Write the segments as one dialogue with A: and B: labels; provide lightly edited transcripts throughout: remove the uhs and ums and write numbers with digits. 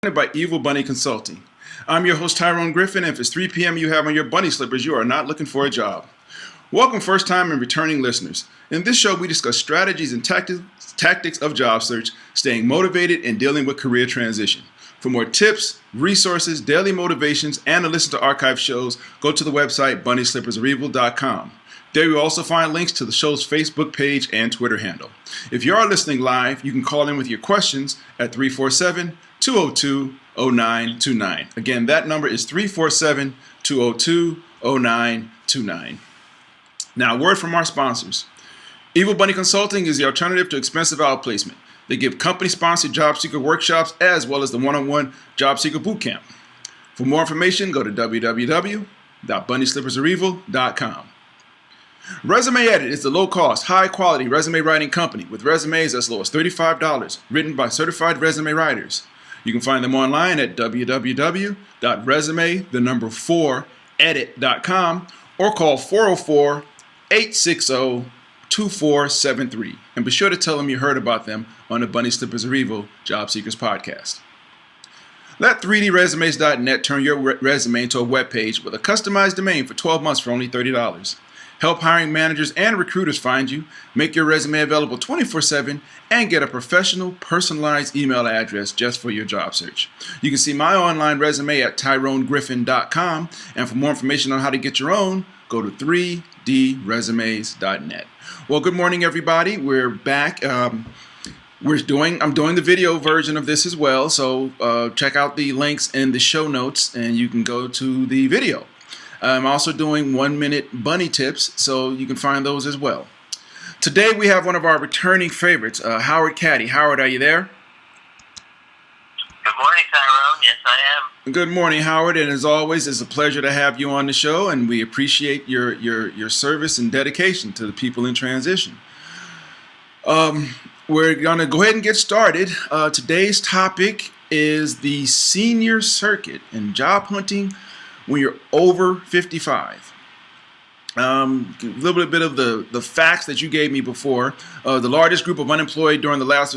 A: By Evil Bunny Consulting. I'm your host Tyrone Griffin, and if it's 3 p.m. you have on your bunny slippers, you are not looking for a job. Welcome first time and returning listeners. In this show, we discuss strategies and tactics of job search, staying motivated, and dealing with career transition. For more tips, resources, daily motivations, and to listen to archive shows, go to the website bunnyslippersarevil.com. There you'll also find links to the show's Facebook page and Twitter handle. If you are listening live, you can call in with your questions at 347-202-0929. Again, that number is 347-202-0929. Now, a word from our sponsors. Evil Bunny Consulting is the alternative to expensive outplacement. They give company-sponsored job seeker workshops as well as the one-on-one job seeker bootcamp. For more information, go to www.bunnyslippersarevil.com. Resume Edit is the low-cost, high-quality resume writing company with resumes as low as $35, written by certified resume writers. You can find them online at www.resume4edit.com or call 404-860-2473. And be sure to tell them you heard about them on the Bunny Slippers of Evil Job Seekers podcast. Let 3dresumes.net turn your resume into a web page with a customized domain for 12 months for only $30. Help hiring managers and recruiters find you, make your resume available 24/7, and get a professional, personalized email address just for your job search. You can see my online resume at tyronegriffin.com, and for more information on how to get your own, go to 3dresumes.net. Well, good morning, everybody. We're back. I'm doing the video version of this as well, so check out the links in the show notes, and you can go to the video. I'm also doing 1-minute bunny tips, so you can find those as well. Today we have one of our returning favorites, Howard Cattie. Howard, are you there?
B: Good morning, Tyrone. Yes, I am.
A: Good morning, Howard, and as always, it's a pleasure to have you on the show, and we appreciate your service and dedication to the people in transition. We're going to go ahead and get started. Today's topic is the senior circuit and job hunting when you're over 55. A little bit of the facts that you gave me before. The largest group of unemployed during the last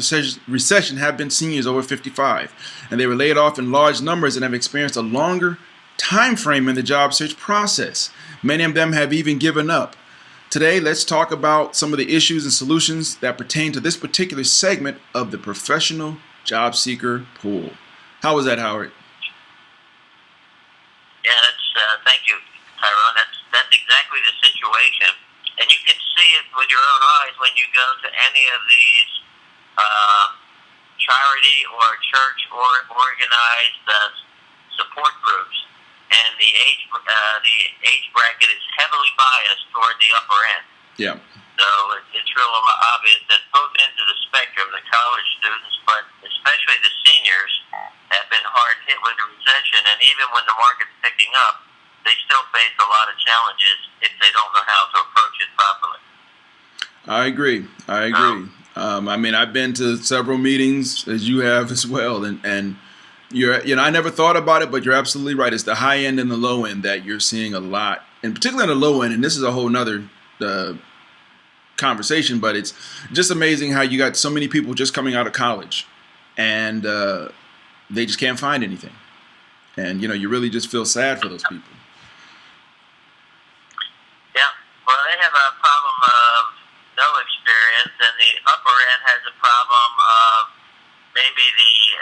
A: recession have been seniors over 55, and they were laid off in large numbers and have experienced a longer time frame in the job search process. Many of them have even given up. Today, let's talk about some of the issues and solutions that pertain to this particular segment of the professional job seeker pool. How was that, Howard?
B: Yeah, thank you, Tyrone. That's exactly the situation, and you can see it with your own eyes when you go to any of these charity or church or organized support groups, and the age bracket is heavily biased toward the upper end.
A: Yeah.
B: So it's real obvious that both ends of the spectrum, the college students, but especially the seniors, have been hard hit with the recession, and even when the market's picking up, they still face a lot of challenges if they don't know how to approach it properly.
A: I agree. I mean, I've been to several meetings, as you have as well, and I never thought about it, but you're absolutely right. It's the high end and the low end that you're seeing a lot, and particularly on the low end, and this is a whole nother conversation, but it's just amazing how you got so many people just coming out of college, and they just can't find anything. And, you really just feel sad for those people.
B: Yeah. Well, they have a problem of no experience, and the upper end has a problem of maybe the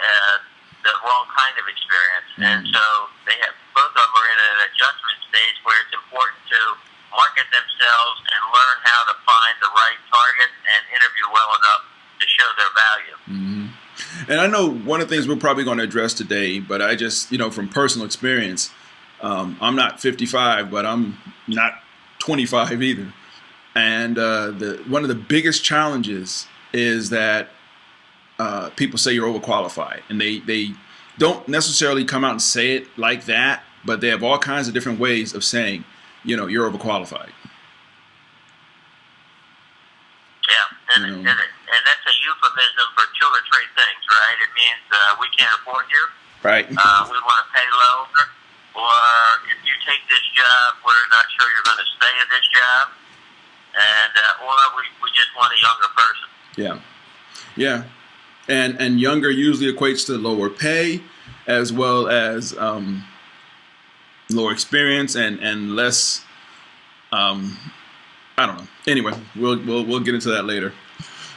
B: wrong kind of experience. And so they have, both of them are in an adjustment stage where it's important to market themselves and learn how to find the right target and interview well enough to show their value.
A: Mm-hmm. And I know one of the things we're probably going to address today, but I just, from personal experience, I'm not 55, but I'm not 25 either. And one of the biggest challenges is that people say you're overqualified, and they don't necessarily come out and say it like that, but they have all kinds of different ways of saying, you're overqualified.
B: Yeah, and that's a euphemism for two or three things, right? It means we can't afford you.
A: Right.
B: We want to pay low. Or if you take this job, we're not sure you're going to stay at this job. And or we just want a younger person.
A: Yeah. And younger usually equates to lower pay, as well as lower experience and less. I don't know. Anyway, we'll get into that later.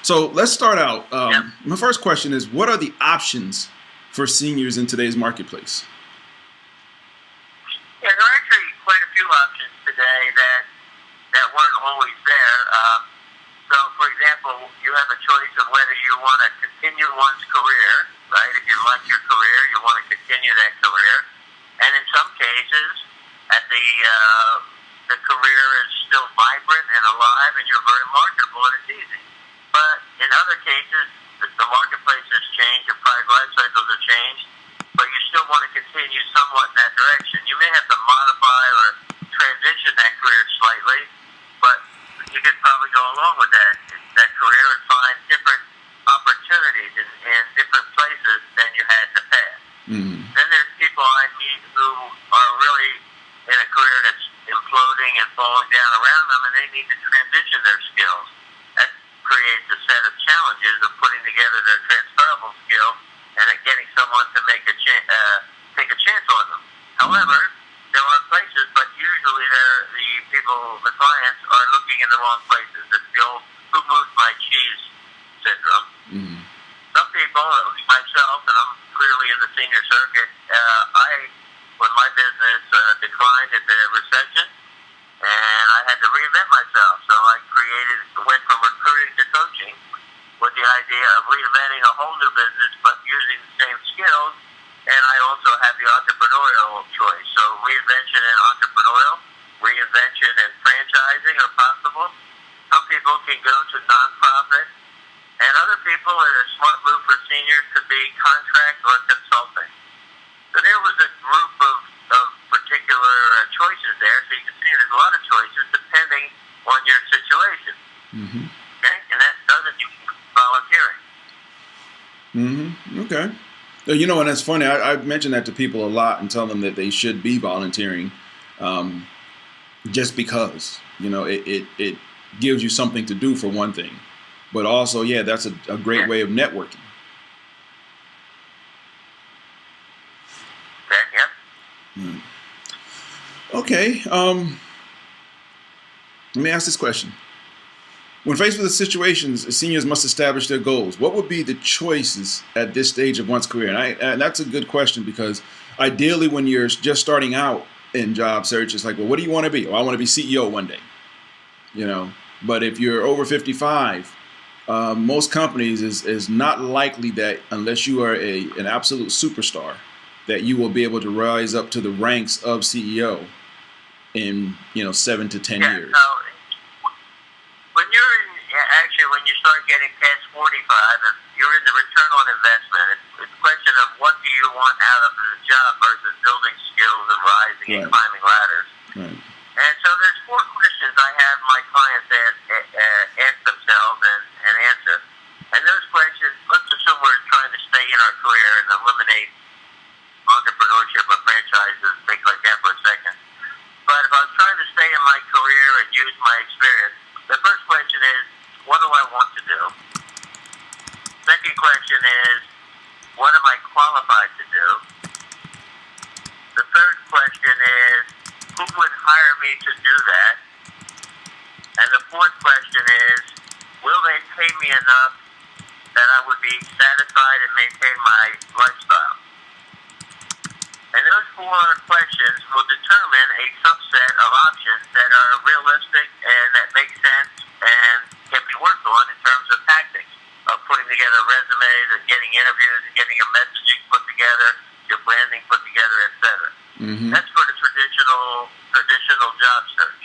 A: So let's start out. My first question is, what are the options for seniors in today's marketplace?
B: Yeah, there are actually quite a few options today that weren't always there. So, for example, you have a choice of whether you want to continue one's career, right? If you like your career, you want to continue that career. And in some cases, the career is still vibrant and alive, and you're very marketable, and it's easy. But in other cases, the marketplace has changed, your product life cycles have changed, but you still want to continue somewhat in that direction. You may have to modify or transition that career slightly, but you could probably go along with that career and find different opportunities in different places than you had in the past.
A: Mm-hmm.
B: Then there's people I meet who are really in a career that's imploding and falling down around them, and they need to transition their skills. That creates a set of challenges of putting together their transferable skill and getting someone to take a chance on them. However, there are places, but usually the clients are looking in the wrong places. It's the old "who moved my cheese" syndrome.
A: Mm-hmm.
B: Some people, myself, and I'm clearly in the senior circuit, when my business declined at the recession, and I had to reinvent myself. So I went from recruiting to coaching with the idea of reinventing a whole new business, but using the same skills. And I also have the entrepreneurial choice. So reinvention and entrepreneurial, reinvention and franchising are possible. Some people can go to nonprofit, and other people, a smart move for seniors could be contract or consulting. So there was a group of particular choices there. So you can see there's a lot of choices depending on your situation.
A: Mm-hmm.
B: Okay? And that doesn't include volunteering.
A: Mm-hmm. Okay. You know, and that's funny. I mention that to people a lot and tell them that they should be volunteering, just because, you know, it gives you something to do for one thing, but also, yeah, that's a great way of networking. Okay. Let me ask this question. When faced with the situations, seniors must establish their goals. What would be the choices at this stage of one's career? And that's a good question, because ideally when you're just starting out in job search, it's like, well, what do you want to be? Well, I want to be CEO one day, you know. But if you're over 55, most companies is not likely that, unless you are an absolute superstar, that you will be able to rise up to the ranks of CEO in 7 to 10 years.
B: So when you start getting past 45, if you're in the return on investment, it's a question of what do you want out of the job versus building skills and rising and climbing ladders.
A: Right.
B: And so there's 4 questions I have my clients ask themselves and answer. And those questions, let's assume we're trying to stay in our career and eliminate entrepreneurship or franchises, things like that for a second. But if I was trying to stay in my career and use my experience, the first question is, what do I want to do? Second question is, what am I qualified to do? The third question is, who would hire me to do that? And the fourth question is, will they pay me enough that I would be satisfied and maintain my lifestyle? And those 4 questions will determine a subset of options that are realistic and that make sense and can be worked on in terms of tactics of putting together resumes and getting interviews and getting your messaging put together, your branding put together, etc. Mm-hmm. That's for the traditional job search.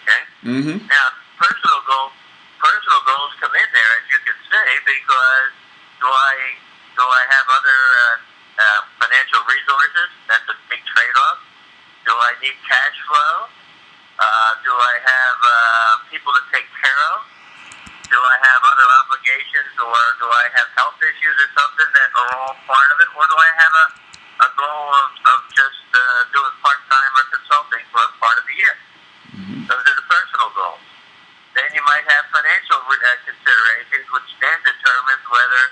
B: Okay? Mm-hmm. Now, personal goals come in there, as you can say, because do I have other financial resources? That's a big trade-off. Do I need cash flow? Do I have people to take care of? Do I have other obligations, or do I have health issues or something that are all part of it? Or do I have a goal of just doing part-time or consulting for a part of the year? Mm-hmm. Those are the personal goals. Then you might have financial considerations, which then determines whether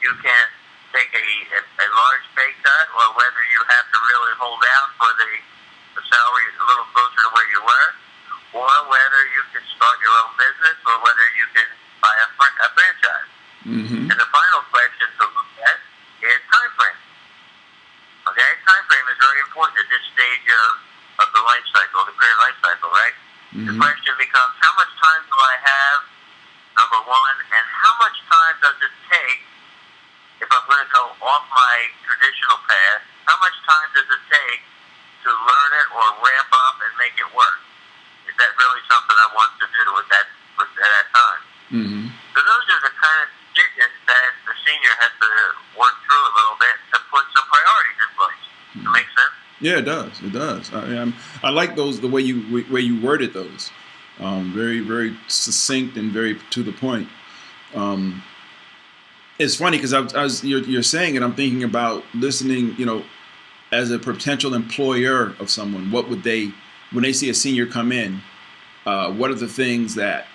B: you can take a large pay hopefully the salary is a little closer to where you were, or whether you can start your own business, or whether you can buy a franchise.
A: Mm-hmm.
B: And the final question to look at is time frame. Okay, time frame is very important at this stage of the life cycle, the career life cycle, right? The
A: Mm-hmm.
B: question becomes, how much time do I have, number one, and how much time does it take if I'm going to go off my traditional path? How much time does it take to learn it or ramp up and make it work? Is that really something I want to do at that time?
A: Mm-hmm.
B: So those are the kind of decisions that the senior has to work through a little bit to put some priorities in place. Does that make sense?
A: Yeah, it does. It does. I like those, the way you worded those. Very, very succinct and very to the point. It's funny because you're saying it, I'm thinking about listening, as a potential employer of someone, what would they, when they see a senior come in, what are the things that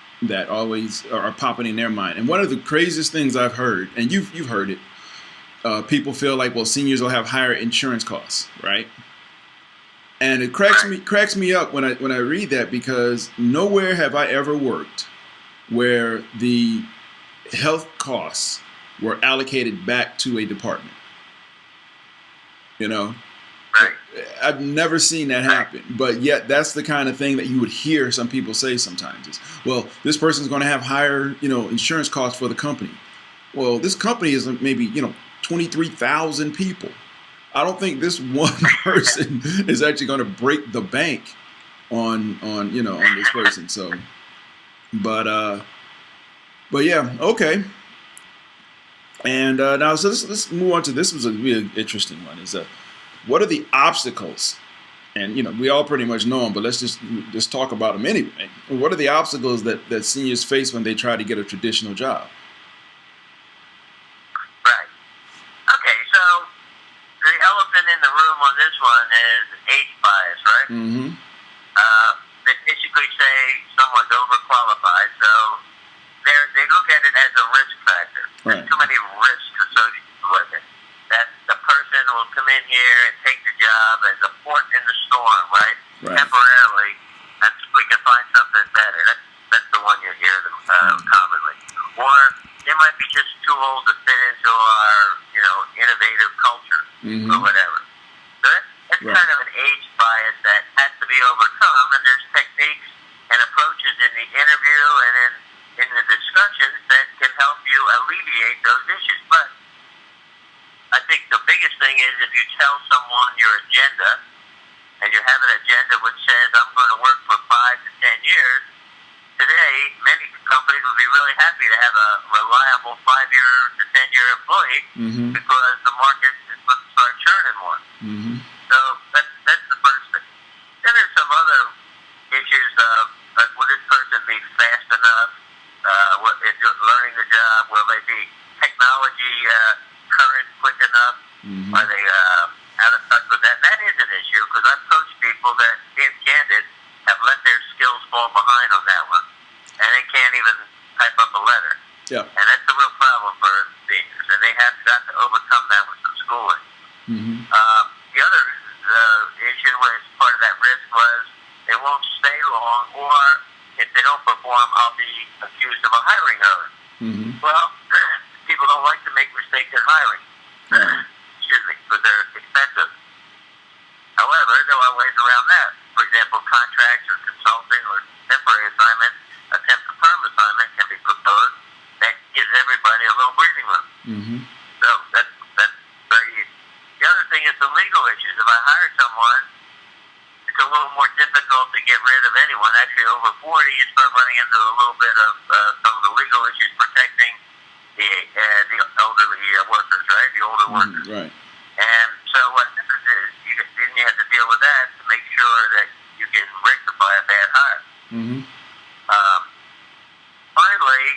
A: always are popping in their mind? And one of the craziest things I've heard, and you've heard it, people feel like, well, seniors will have higher insurance costs, right? And it cracks me up when I read that, because nowhere have I ever worked where the health costs were allocated back to a department.
B: Right.
A: I've never seen that happen, but yet that's the kind of thing that you would hear some people say sometimes is, well, this person's going to have higher, insurance costs for the company. Well, this company is maybe, 23,000 people. I don't think this one person is actually going to break the bank on this person. So, but yeah, okay. And now, so let's move on to this. Was a really interesting one. Is what are the obstacles? And we all pretty much know them, but let's just talk about them anyway. What are the obstacles that seniors face when they try to get a traditional job?
B: Right. Okay, so the elephant in the room on this one is age bias, right?
A: Mm-hmm.
B: They basically say someone's overqualified, so they look at it as a risk factor.
A: Right.
B: There's too many risks associated with it. That the person will come in here and take the job as a port in the storm, right? Temporarily, until we can find something better. That's the one you hear commonly. Or they might be just too old to fit into our, innovative culture, or whatever. So that's kind of an age bias that has to be overcome, and there's techniques and approaches in the interview and in the discussions that can help you alleviate those issues. But I think the biggest thing is if you tell someone your agenda, and you have an agenda which says, I'm going to work for 5 to 10 years, today many companies would be really happy to have a reliable 5-year to 10-year employee, because the market is going to start churning more.
A: Mm-hmm.
B: So that's the first thing. Then there's some other issues of, like, will this person be fast enough? If you're learning the job, will they be technology current quick enough?
A: Mm-hmm.
B: Are they out of touch with that? And that is an issue, because I've coached people that, being candid, have let their skills fall behind on that one, and they can't even type up a letter.
A: Yeah.
B: And that's a real problem for seniors, and they have got to overcome that with some schooling.
A: Mm-hmm.
B: The other issue was part of that risk was they won't stay long, or if they don't perform, I'll be accused of a hiring error.
A: Mm-hmm.
B: Well, people don't like to make mistakes in hiring.
A: Right.
B: Excuse me, because they're expensive. However, there are ways around that. For example, contracts or consulting or temporary assignments, a temp to perm assignment can be proposed. That gives everybody a little breathing room.
A: Mm-hmm.
B: So that's very easy. The other thing is the legal issues. If I hire someone, it's a little more difficult to get rid of anyone. Actually, over 40, you start running into a little bit of some of the legal issues protecting the elderly workers, right? The older workers.
A: Right.
B: And so what happens is then you have to deal with that to make sure that you can rectify a bad hire.
A: Mm-hmm.
B: Finally,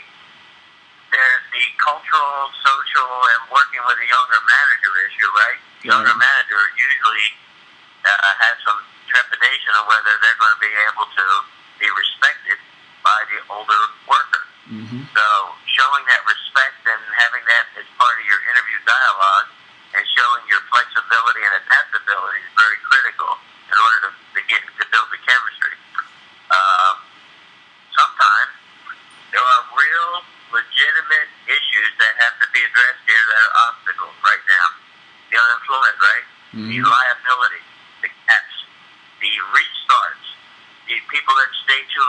B: there's the cultural, social, and working with a younger manager issue, right? The younger manager usually has some trepidation on whether they're going to be able to be respected by the older worker.
A: Mm-hmm.
B: So showing that respect and having that as part of your interview dialogue and showing your flexibility and adaptability is very critical in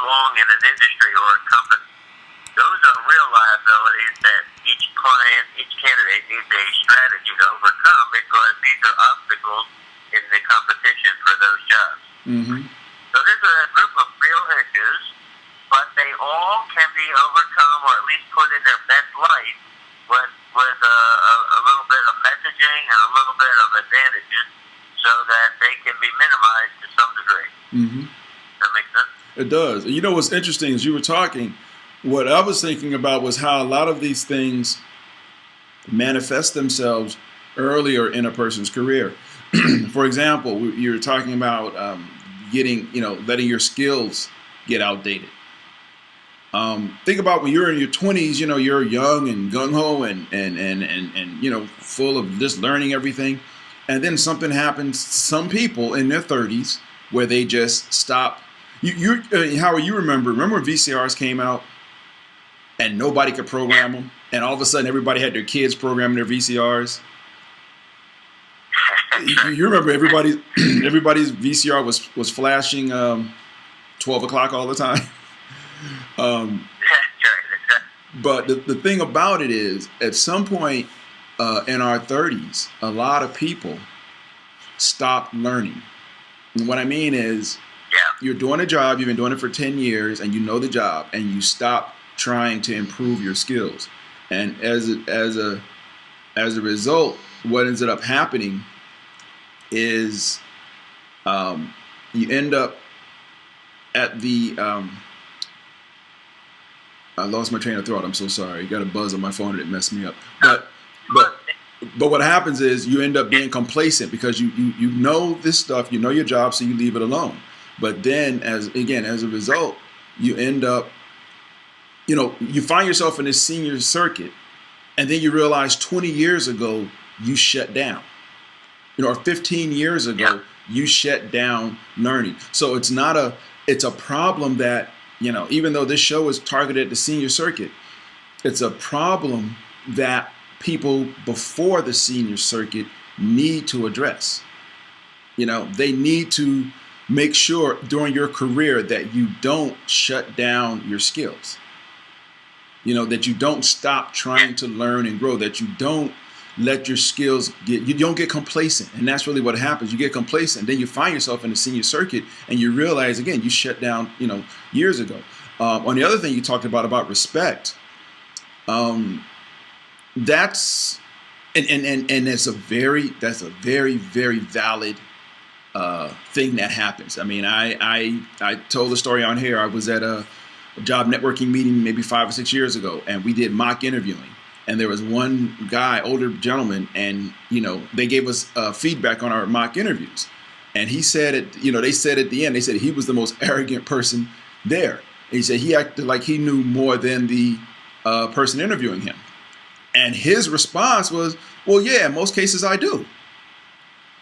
B: long in an industry or a company. Those are real liabilities that each client, each candidate needs a strategy to overcome because these are obstacles in the competition for those jobs.
A: Mm-hmm.
B: So there's a group of real issues, but they all can be overcome or at least put in their best light with a little bit of messaging and a little bit of advantages so that they can be minimized to some degree.
A: Mm-hmm.
B: That makes sense?
A: It does. You know what's interesting is you were talking, what I was thinking about was how a lot of these things manifest themselves earlier in a person's career. For example, you're talking about letting your skills get outdated. Think about when you're in your 20s, you're young and gung-ho and full of just learning everything. And then something happens, some people in their 30s, where they just stop. Howard, you remember when VCRs came out and nobody could program them, and all of a sudden everybody had their kids programming their VCRs? You remember everybody's VCR was flashing 12 o'clock all the time. But the thing about it is, at some point in our 30s, a lot of people stop learning. And what I mean is, you're doing a job, you've been doing it for 10 years, and you know the job, and you stop trying to improve your skills. And as a result, what ends up happening is you end up at the I lost my train of thought. I'm so sorry. You got a buzz on my phone and it messed me up. But what happens is you end up being complacent because you know this stuff, you know your job, so you leave it alone. But then as a result, you end up, you find yourself in this senior circuit, and then you realize 20 years ago you shut down. Or 15 years ago you shut down learning. So it's a problem that, even though this show is targeted at the senior circuit, it's a problem that people before the senior circuit need to address. They need to make sure during your career that you don't shut down your skills. That you don't stop trying to learn and grow, that you don't let your skills you don't get complacent. And that's really what happens. You get complacent, and then you find yourself in the senior circuit and you realize, again, you shut down, years ago. On the other thing you talked about respect, that's that's a very, very valid thing that happens. I mean, I told the story on here. I was at a job networking meeting maybe 5 or 6 years ago, and we did mock interviewing. And there was one guy, older gentleman, and they gave us feedback on our mock interviews. And he said they said at the end, they said he was the most arrogant person there. And he said he acted like he knew more than the person interviewing him. And his response was, "Well, yeah, in most cases I do."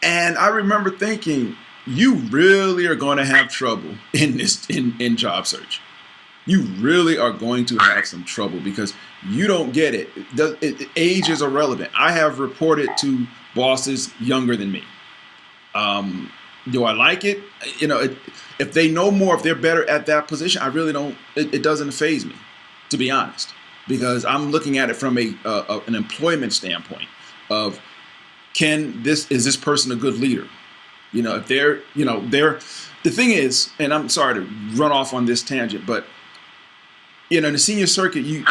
A: And I remember thinking, you really are going to have trouble in job search. You really are going to have some trouble because you don't get it. Age is irrelevant. I have reported to bosses younger than me. Do I like it? If they know more, if they're better at that position, I really don't. It doesn't faze me, to be honest, because I'm looking at it from an employment standpoint of, is this person a good leader? If they're the thing is, and I'm sorry to run off on this tangent, but in the senior circuit, you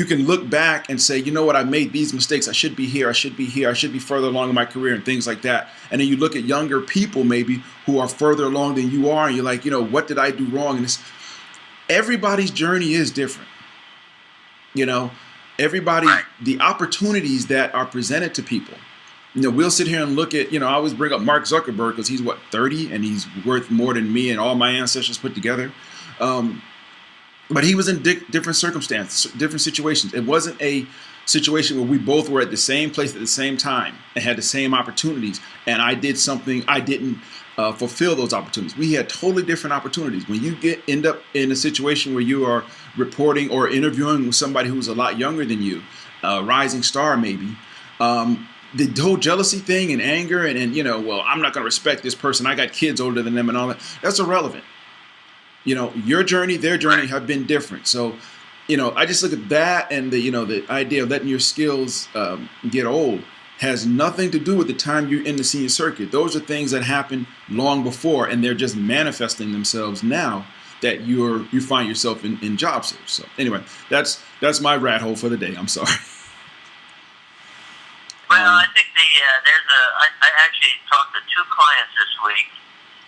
A: can look back and say, you know what, I made these mistakes. I should be here. I should be here. I should be further along in my career and things like that. And then you look at younger people maybe who are further along than you are, and you're like, what did I do wrong? And everybody's journey is different. The opportunities that are presented to people. We'll sit here and look at, I always bring up Mark Zuckerberg because he's 30 and he's worth more than me and all my ancestors put together. But he was in different circumstances, different situations. It wasn't a situation where we both were at the same place at the same time and had the same opportunities. And I did something, I didn't fulfill those opportunities. We had totally different opportunities. When you end up in a situation where you are reporting or interviewing with somebody who's a lot younger than you, a rising star maybe, the whole jealousy thing and anger and well, I'm not going to respect this person. I got kids older than them and all that. That's irrelevant. Your journey, their journey
B: Right.
A: have been different. So, I just look at that, and the idea of letting your skills get old has nothing to do with the time you're in the senior circuit. Those are things that happened long before, and they're just manifesting themselves now that you find yourself in job search. So anyway, that's my rat hole for the day. I'm sorry.
B: Well, I think I actually talked to 2 clients this week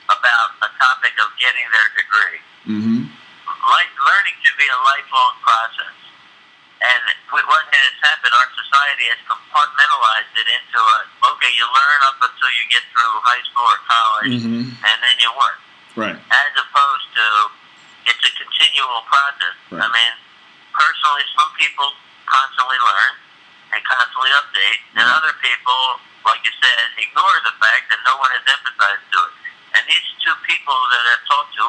B: about a topic of getting their degree.
A: Mm-hmm.
B: Learning to be a lifelong process. And what has happened, our society has compartmentalized it into okay, you learn up until you get through high school or college,
A: Mm-hmm.
B: and then you work.
A: Right.
B: As opposed to, it's a continual process.
A: Right.
B: I mean, personally, some people constantly learn and constantly update, and other people, like you said, ignore the fact that no one has emphasized to it. And these 2 people that I've talked to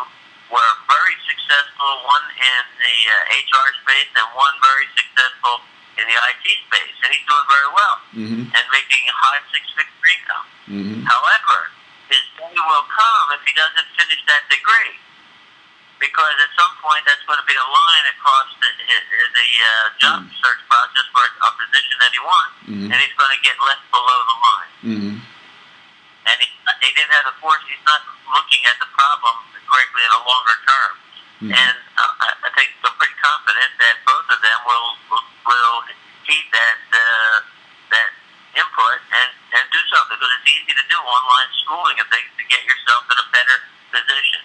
B: were very successful, one in the HR space and one very successful in the IT space, and he's doing very well and making a high 6-figure income. However, his day will come if he doesn't finish that degree, because at some point that's going to be a line across the job search process for a position that he wants, and he's going to get left below the line. And he didn't have the force. He's not looking at the problem correctly in a longer term. And I think I'm pretty confident that both of them will heed that input and do something, because it's easy to do online schooling and things to get yourself in a better position.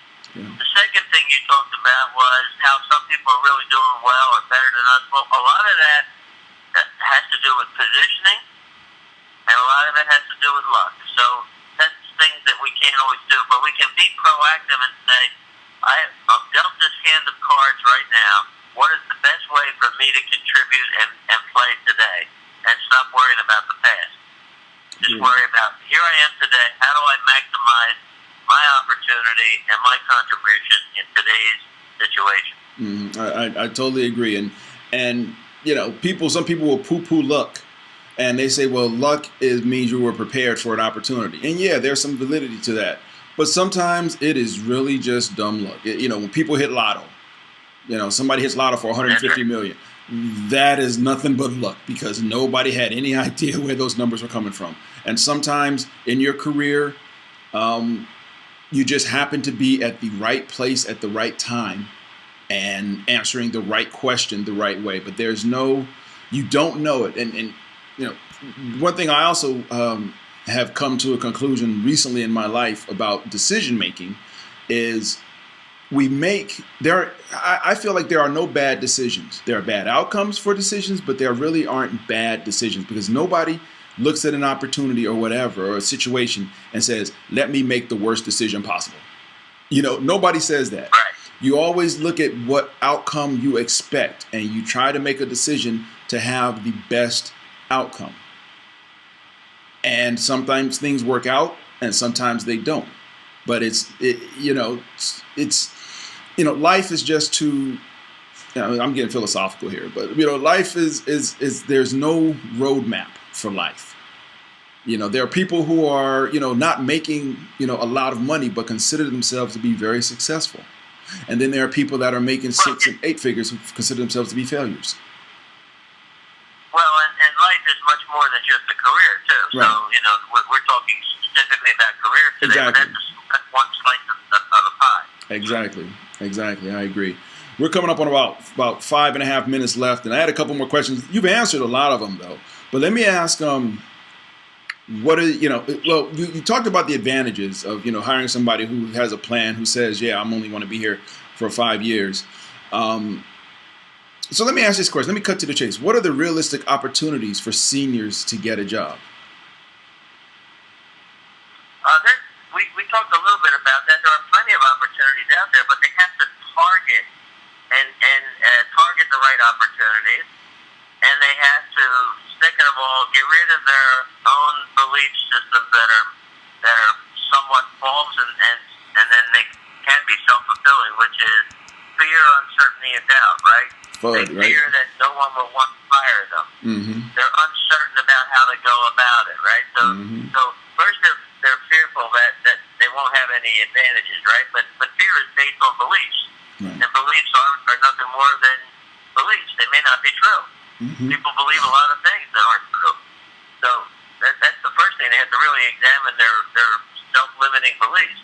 B: The second thing you talked about was how some people are really doing well or better than us. Well, a lot of that has to do with positioning, and a lot of it has to do with luck. So that's things that we can't always do, but we can be proactive and say, I'm dealt this hand of cards right now. What is the best way for me to contribute and play today? And stop worrying about the past. Just worry about, here I am today. How do I maximize my opportunity and my contribution in today's situation?
A: I totally agree. And some people will poo-poo luck. And they say, well, luck means you were prepared for an opportunity. And yeah, there's some validity to that. But sometimes it is really just dumb luck. When people hit lotto, somebody hits lotto for 150 million. That is nothing but luck, because nobody had any idea where those numbers were coming from. And sometimes in your career, you just happen to be at the right place at the right time and answering the right question the right way. But you don't know it. And one thing I also have come to a conclusion recently in my life about decision making is I feel like there are no bad decisions. There are bad outcomes for decisions, but there really aren't bad decisions, because nobody looks at an opportunity or whatever, or a situation, and says, let me make the worst decision possible. Nobody says that.
B: Right.
A: You always look at what outcome you expect, and you try to make a decision to have the best outcome. And sometimes things work out, and sometimes they don't. But life is just too. I'm getting philosophical here, but life is there's no roadmap for life. There are people who are not making a lot of money, but consider themselves to be very successful. And then there are people that are making 6 and 8 figures who consider themselves to be failures.
B: Well, and life is much more than just a career, too.
A: Right.
B: So, we're talking specifically about career today,
A: Exactly.
B: but that's one slice of the pie.
A: Exactly. I agree. We're coming up on about 5.5 minutes left, and I had a couple more questions. You've answered a lot of them, though. But let me ask, what are, you talked about the advantages of, hiring somebody who has a plan, who says, yeah, I'm only going to be here for 5 years. So let me ask this question. Let me cut to the chase. What are the realistic opportunities for seniors to get a job?
B: We talked a little bit about that. There are plenty of opportunities out there, but they have to target target the right opportunities, and they have to, second of all, get rid of their own belief systems that are somewhat false, and then they can be self-fulfilling, which is fear, uncertainty, and doubt, right? They fear that no one will want to hire them.
A: Mm-hmm.
B: They're uncertain about how to go about it, right? So first they're fearful that they won't have any advantages, right? But fear is based on beliefs.
A: Right.
B: And beliefs are nothing more than beliefs. They may not be true.
A: Mm-hmm.
B: People believe a lot of things that aren't true. So that's the first thing. They have to really examine their self-limiting beliefs.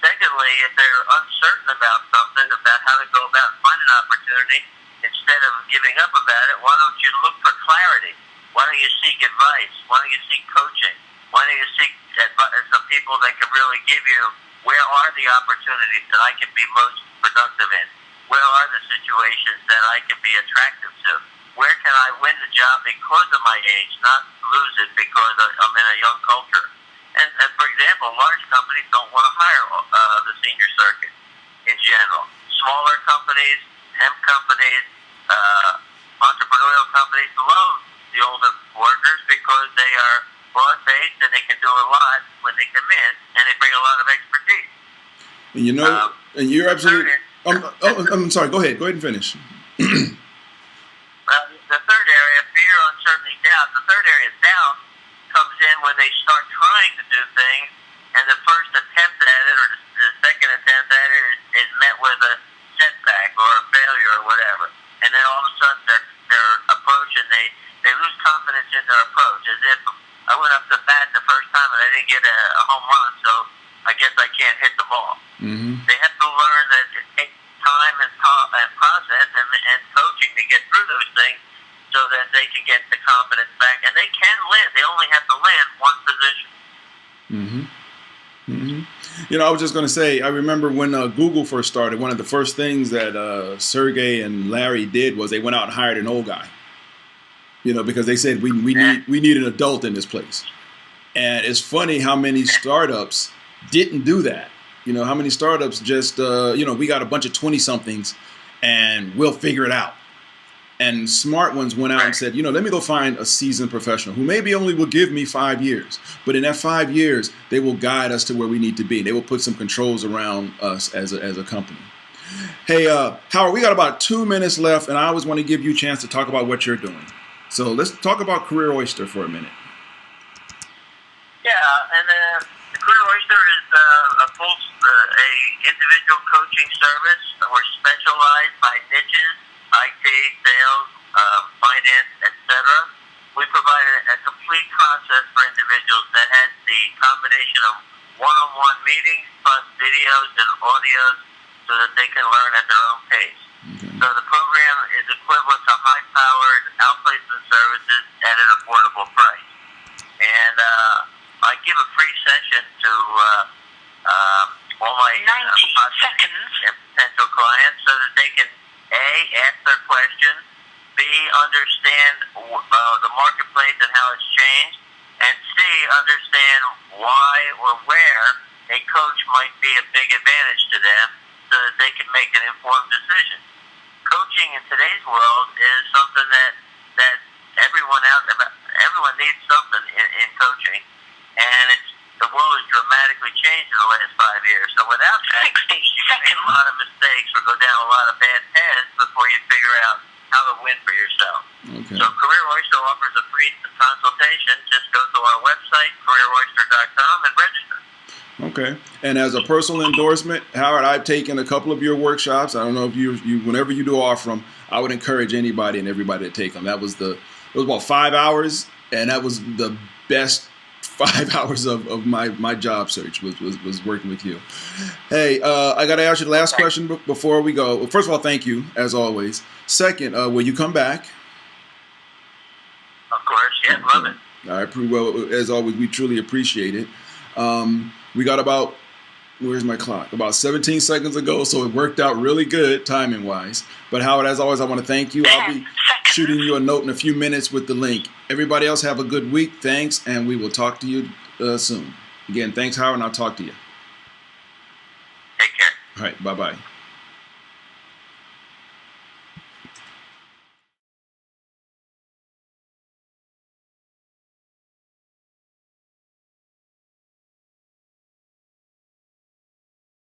B: Secondly, if they're uncertain about something, about how to go about finding an opportunity, instead of giving up about it, why don't you look for clarity? Why don't you seek advice? Why don't you seek coaching? Why don't you seek some people that can really give you, where are the opportunities that I can be most productive in? Where are the situations that I can be attractive to? Where can I win the job because of my age, not lose it because I'm in a young culture? And for example, large companies don't want to hire the senior circuit in general. Smaller companies, hemp companies, entrepreneurial companies love the older workers because they are broad-based and they can do a lot when they come in, and they bring a lot of expertise.
A: And you know, and you're absolutely. I'm sorry. Go ahead and finish.
B: The third area, fear, uncertainty, doubt. The third area, doubt, comes in when they start trying to do things, and the first attempt at it or the second attempt at it is met with a setback or a failure or whatever. And then all of a sudden their approach, and they lose confidence in their approach, as if I went up to bat the first time and I didn't get a home run, so I guess I can't hit the ball.
A: Mm-hmm.
B: They have to learn that it takes time and process and coaching to get through those things, so that they can get the confidence back, and they can land. They only have to land one position.
A: Mm-hmm. Mm-hmm. You know, I was just going to say, I remember when Google first started, one of the first things that Sergey and Larry did was they went out and hired an old guy. You know, because they said we need an adult in this place. And it's funny how many startups didn't do that. You know, how many startups just we got a bunch of 20-somethings and we'll figure it out. And smart ones went out and said, let me go find a seasoned professional who maybe only will give me 5 years. But in that 5 years, they will guide us to where we need to be. They will put some controls around us as a company. Hey, Howard, we got about 2 minutes left, and I always want to give you a chance to talk about what you're doing. So let's talk about Career Oyster for a minute.
B: Yeah, and the Career Oyster is a individual coaching service. We're specialized by niches. IT, sales, finance, etc. We provide a complete process for individuals that has the combination of one-on-one meetings plus videos and audios so that they can learn at their own pace. Okay. So the program is equivalent to high-powered outplacement services at an affordable price. And I give a free session to all my
C: 90 seconds
B: and potential clients so that they can A, ask their questions, B, understand the marketplace and how it's changed, and C, understand why or where a coach might be a big advantage to them so that they can make an informed decision. Coaching in today's world is something that everyone needs something in coaching, and the world has dramatically changed in the last 5 years. So without that,
C: 60
B: you
C: seconds.
B: make a lot of mistakes or go down a lot of bad paths before you figure out how to win for yourself.
A: Okay.
B: So Career Oyster offers a free consultation. Just go to our website, careeroyster.com, and register.
A: Okay. And as a personal endorsement, Howard, I've taken a couple of your workshops. I don't know if you whenever you do offer them, I would encourage anybody and everybody to take them. It was about 5 hours, and that was the best 5 hours of my job search was working with you. Hey, I got to ask you the last question before we go. Well, first of all, thank you, as always. Second, will you come back?
B: Of course, yeah,
A: Okay.
B: love it.
A: All right, pretty well. As always, we truly appreciate it. We got about, where's my clock? About 17 seconds ago, so it worked out really good timing-wise. But Howard, as always, I want to thank you. I'll be shooting you a note in a few minutes with the link. Everybody else have a good week. Thanks, and we will talk to you soon. Again, thanks, Howard, and I'll talk to you.
B: Take care.
A: All right, bye-bye.